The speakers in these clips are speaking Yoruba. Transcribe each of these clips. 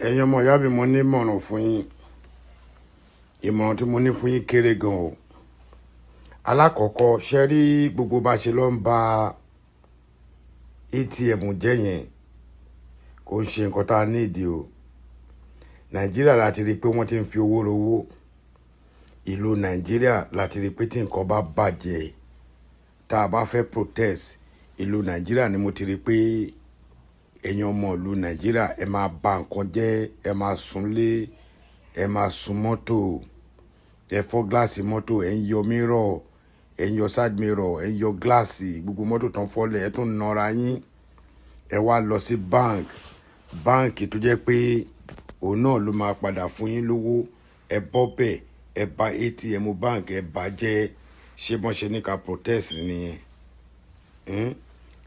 ẹ̀yin ọmọ ìyá mi mo ní ìmọ̀ràn fún yín ìmọ̀ràn tí mo ní fún yín kéré gan o. alákọ̀ọ́kọ́ ṣe rí gbogbo bá ṣe lọ ń ba ATM jẹ́ yẹn kò ń ṣe nǹkan tá a ní ìdí o. nàìjíríà láti rí i pé wọ́n ti ń fi owó rówó. ìlú nàìjíríà láti rí i pé tí nǹkan bá bàjẹ́ tá a bá fẹ́ protest ìlú nàìjíríà ni mo ti rí i pé èèyàn ọmọ ìlú nàìjíríà ẹ máa ba nǹkan jẹ́, ẹ máa sunlé, ẹ máa sun mọ́tò, ẹ fọ́ gíláàsì mọ́tò, ẹ ń yọ mírọ̀, ẹ ń yọ side mirror, ẹ ń yọ gíláàsì gbogbo mọ́tò tán fọ́lẹ̀, ẹ tún nọra yín. ẹ wá lọ sí báǹkì tó jẹ́ pé òun náà ló máa padà fún yín lówó. ẹ bọ́ bẹ̀, ẹ bà ATM báǹkì ẹ bàjẹ́. ṣé bọ́n ṣe ní ká protest nìyẹn?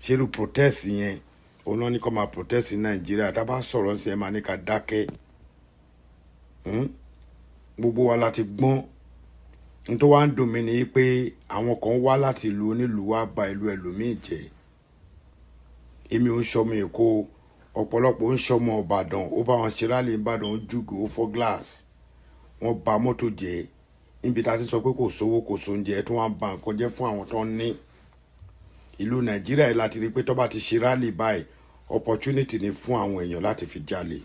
ṣé irú protest yẹn òun náà ní kó máa protest ní nàìjíríà? tá a bá sọ̀rọ̀ sí ẹ máa ní ká dákẹ́. gbogbo wa láti gbọ́n. n tó wá ń dùn mí ni pé àwọn kan wá láti ìlú onílùú wá ba ìlú ẹlòmíì jẹ́. èmi ò ń ṣọmọ èkó, ọ̀pọ̀lọpọ̀ ń ṣọmọ ìbàdàn, ó bá wọn ṣe rálì ìbàdàn, ó jùgò, ó fọ́ gíláàsì, wọ́n ba mọ́tò jẹ́. níbi tá a ti sọ pé kò sówó kò sóúnjẹ, ẹ tún wá ń ba nǹkan jẹ́ fún àwọn tó ń ní. ìlú nàìjíríà yìí láti rí i pé tó bá ti ṣe rálì báyìí opportunity ni fún àwọn èèyàn láti fi jalè.